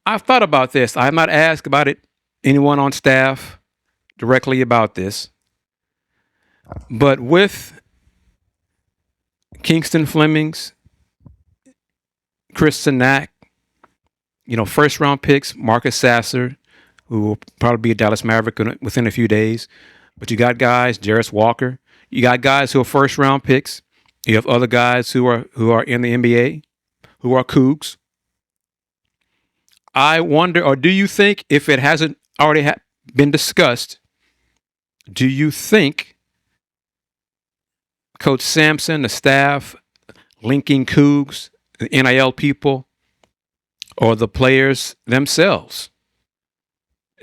I've thought about this. I have not asked about it anyone on staff directly about this, but with Kingston Flemings, Chris Sinak, first round picks, Marcus Sasser, who will probably be a Dallas Maverick within a few days. But you got guys, Jarris Walker. You got guys who are first round picks. You have other guys who are in the NBA, who are Cougs. I wonder, or do you think, if it hasn't already been discussed, do you think Coach Sampson, the staff, linking Cougs, the NIL people, or the players themselves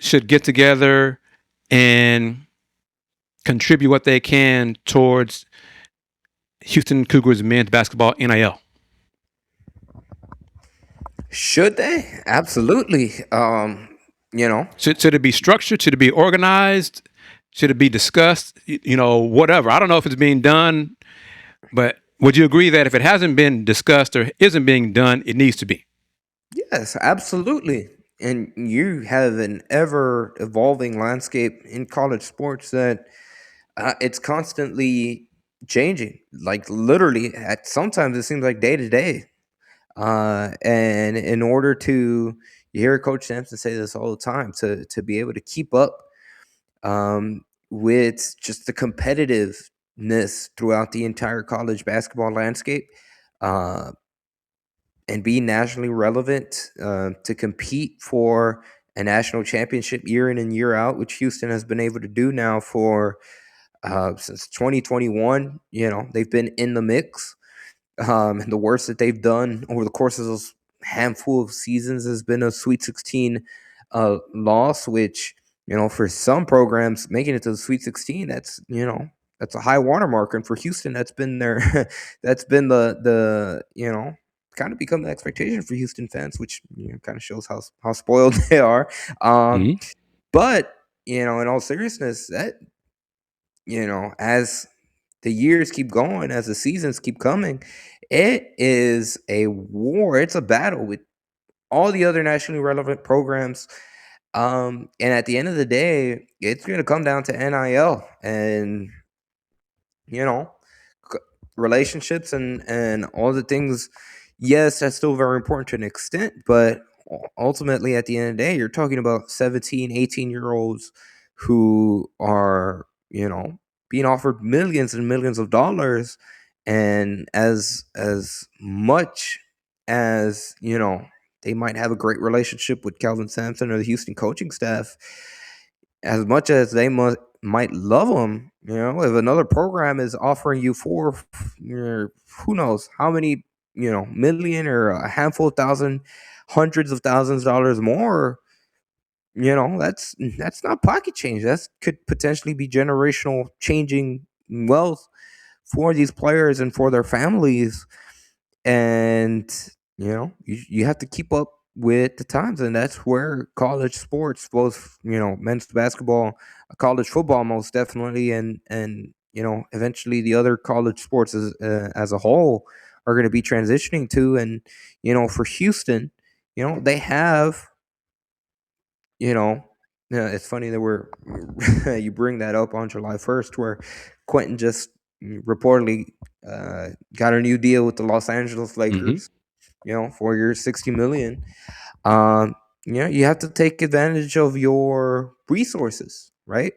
should get together and contribute what they can towards Houston Cougars men's basketball NIL? Should they? Absolutely. Should it be structured? Should it be organized? Should it be discussed? Whatever. I don't know if it's being done, but would you agree that if it hasn't been discussed or isn't being done, it needs to be? Yes, absolutely. And you have an ever evolving landscape in college sports that it's constantly changing. Like literally, at sometimes it seems like day to day. And in order to, you hear Coach Sampson say this all the time, to be able to keep up with just the competitiveness throughout the entire college basketball landscape, uh, and be nationally relevant, to compete for a national championship year in and year out, which Houston has been able to do now for since 2021. They've been in the mix. And the worst that they've done over the course of those handful of seasons has been a Sweet 16 loss, which, for some programs making it to the Sweet 16, that's a high watermark. And for Houston, that's been their, that's been the kind of become the expectation for Houston fans, which kind of shows how spoiled they are. Um, Mm-hmm. but in all seriousness, that as the years keep going, as the seasons keep coming, it is a war. It's a battle with all the other nationally relevant programs. And at the end of the day, it's going to come down to NIL and you know c- relationships and all the things. Yes, that's still very important to an extent, but ultimately, at the end of the day, you're talking about 17, 18-year-olds who are being offered millions and millions of dollars. And as much as they might have a great relationship with Calvin Sampson or the Houston coaching staff, as much as they might love them, if another program is offering you who knows how many, million or a handful of thousand, hundreds of thousands of dollars more, that's not pocket change. That could potentially be generational changing wealth for these players and for their families. And you have to keep up with the times, and that's where college sports, both men's basketball, college football most definitely, and eventually the other college sports as a whole are going to be transitioning to. And for Houston, they have you know yeah, it's funny that we're you bring that up on July 1st, where Quentin just reportedly got a new deal with the Los Angeles Mm-hmm. Lakers. 4 years, 60 million. Um, you have to take advantage of your resources, right?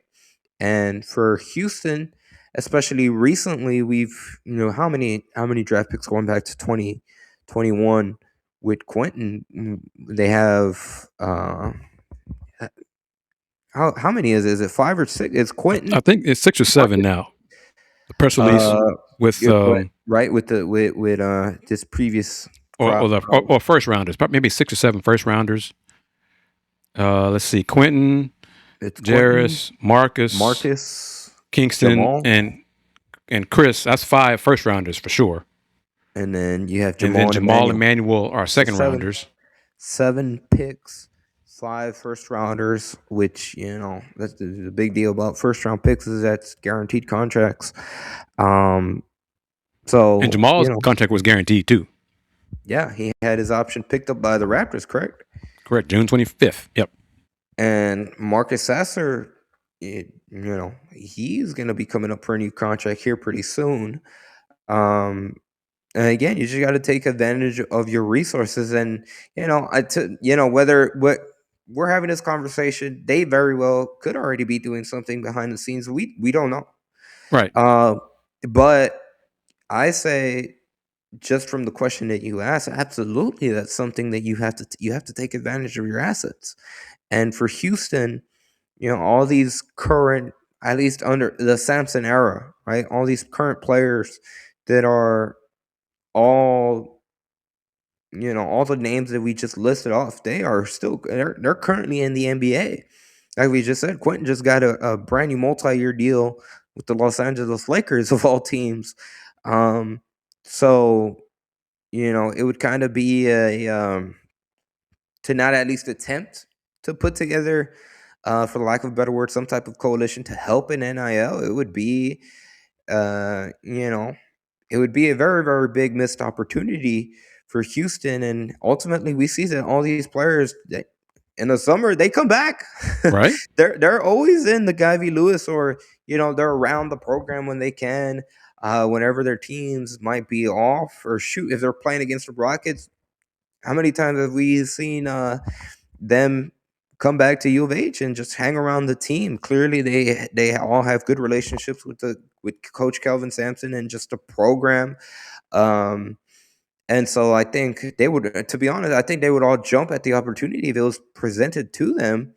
And for Houston, especially recently, we've how many draft picks going back to 2021 with Quentin. They have how many is it? Five or six? It's I Quentin, think it's 6 or 7 Marcus, now. The press release uh, with yeah, right, with the with this previous or crop. the or first rounders, maybe 6 or 7 first rounders. Let's see, Quentin, It's Quentin, Jarris, Marcus, Marcus, Kingston, Jamal, and Chris. That's 5 first rounders for sure. and then you have And then Jamal and Jamal and Emmanuel. Manuel are So second seven, rounders. 7 picks, 5 first rounders. Which that's the big deal about first round picks, is that's guaranteed contracts. Um, And so Jamal's contract was guaranteed too. yeah, he had his option picked up by the Raptors, correct? Correct. June 25th. Yep. And Marcus Sasser, he's going to be coming up for a new contract here pretty soon. And again, you just got to take advantage of your resources. And whether what we're having this conversation, they very well could already be doing something behind the scenes. We don't know. Right. But I say, just from the question that you asked, absolutely, that's something that you have to take advantage of your assets. And for Houston, all these current, at least under the Sampson era, right? All these current players that are all, all the names that we just listed off, they're currently in the NBA. Like we just said, Quentin just got a brand new multi-year deal with the Los Angeles Lakers of all teams. So it would kind of be to not at least attempt to put together, for the lack of a better word, some type of coalition to help in NIL. It would be, it would be a very, very big missed opportunity for Houston. And ultimately, we see that all these players that in the summer they come back. Right. They're always in the Guy V. Lewis, or they're around the program when they can. Whenever their teams might be off, or shoot, if they're playing against the Rockets, how many times have we seen them come back to U of H and just hang around the team? Clearly, they all have good relationships with Coach Kelvin Sampson and just the program. And so I think they would, to be honest, I think they would all jump at the opportunity if it was presented to them.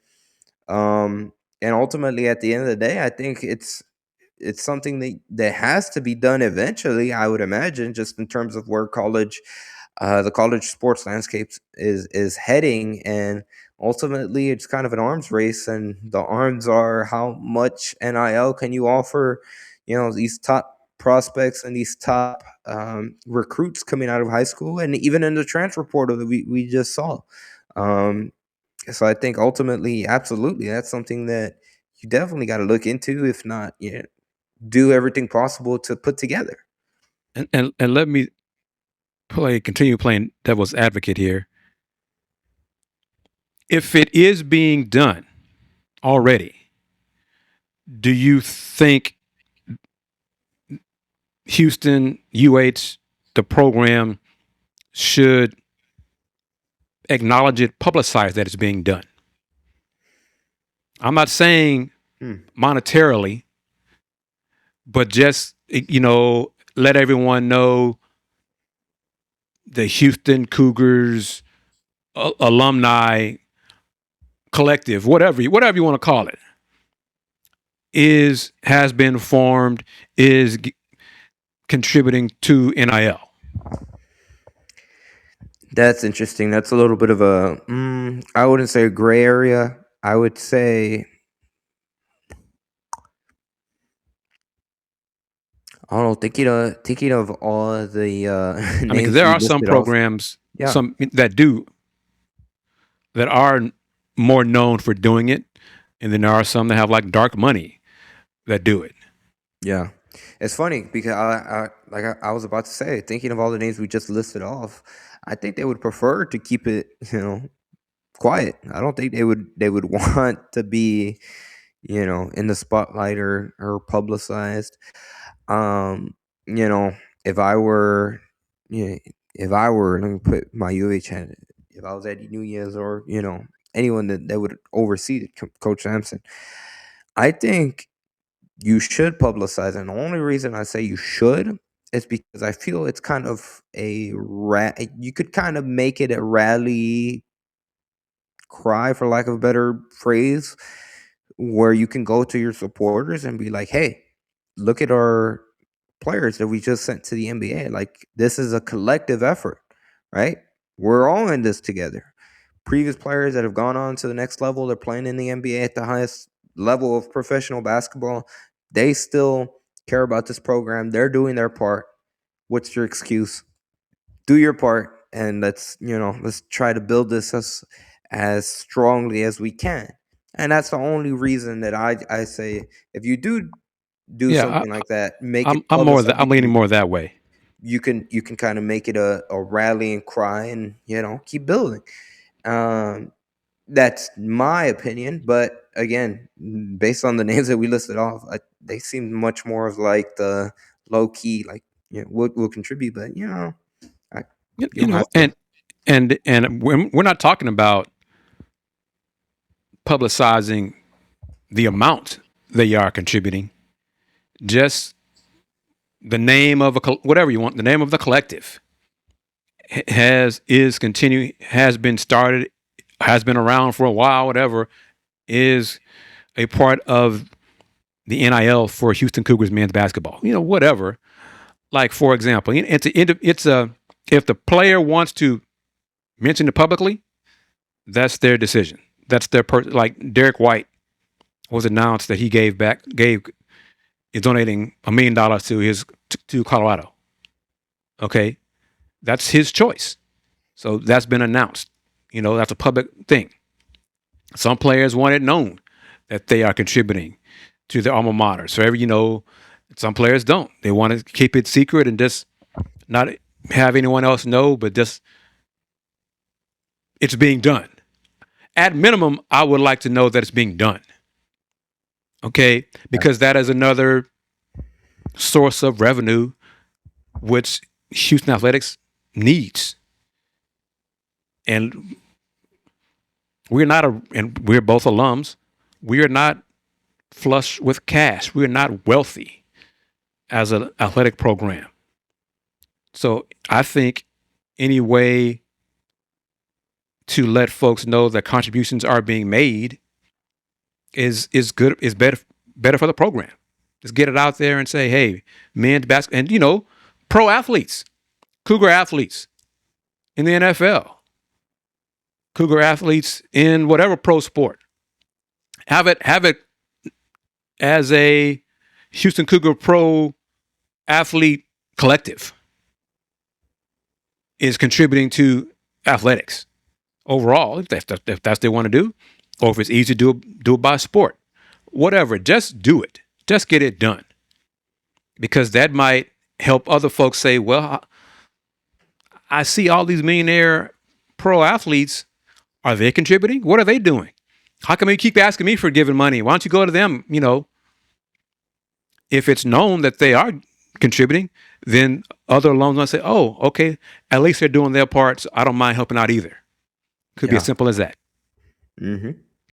And ultimately, at the end of the day, I think it's something that has to be done eventually, I would imagine, just in terms of where the college sports landscape is heading. And ultimately, it's kind of an arms race, and the arms are how much NIL can you offer, these top prospects and these top recruits coming out of high school, and even in the transfer portal that we just saw. So I think ultimately, absolutely, that's something that you definitely got to look into, if not, do everything possible to put together. And let me continue playing devil's advocate here. If it is being done already, do you think Houston, UH, the program should acknowledge it, publicize that it's being done? I'm not saying monetarily, but just, let everyone know the Houston Cougars alumni collective, whatever you want to call it, has been formed, is contributing to NIL. That's interesting. That's a little bit of a, I wouldn't say a gray area. I would say, I don't know, thinking of all the I mean, names because there we are some listed off. programs, Yeah. some that are more known for doing it, and then there are some that have like dark money that do it. Yeah, it's funny because I was about to say, thinking of all the names we just listed off, I think they would prefer to keep it, quiet. I don't think they would want to be, in the spotlight or publicized. Um, you know, if I were, yeah, if I were, let me put my UH hat. If I was Eddie Nunez, or anyone that would oversee it, Coach Sampson, I think you should publicize. And the only reason I say you should is because I feel it's kind of you could kind of make it a rally cry, for lack of a better phrase, where you can go to your supporters and be like, hey, look at our players that we just sent to the NBA. Like, this is a collective effort, right? We're all in this together. Previous players that have gone on to the next level, they're playing in the NBA at the highest level of professional basketball. They still care about this program. They're doing their part. What's your excuse? Do your part, and let's try to build this as strongly as we can. And that's the only reason that I say, if you do Yeah, something like that, make it I'm more that publicized. I'm leaning more that way. You can kind of make it a rallying cry, and keep building. That's my opinion, but again, based on the names that we listed off, they seem much more of like the low key, like we'll contribute, but I, you You don't know, have to. and we're not talking about publicizing the amount they are contributing, just the name of whatever you want, the name of the collective has been started, has been around for a while, whatever, is a part of the NIL for Houston Cougars men's basketball. Whatever. Like, for example, if the player wants to mention it publicly, that's their decision. That's their like Derek White was announced that he is donating $1 million to Colorado. Okay, that's his choice. So that's been announced. That's a public thing. Some players want it known that they are contributing to their alma mater. So some players don't. They want to keep it secret and just not have anyone else know, but just it's being done. At minimum, I would like to know that it's being done. Okay, because that is another source of revenue which Houston Athletics needs. And we're both alums. We are not flush with cash. We're not wealthy as an athletic program. So I think any way to let folks know that contributions are being made is good, is better for the program. Just get it out there and say, hey, men's basketball, and pro athletes, Cougar athletes in the NFL, Cougar athletes in whatever pro sport. Have it as a Houston Cougar pro athlete collective is contributing to athletics overall, if that's what they want to do, or if it's easy to do it by sport, whatever. Just do it. Just get it done, because that might help other folks say, well, I see all these millionaire pro athletes. Are they contributing? What are they doing? How come you keep asking me for giving money? Why don't you go to them? If it's known that they are contributing, then other alums might say, oh, okay, at least they're doing their part. So I don't mind helping out either. Could be as simple as that. Mm-hmm.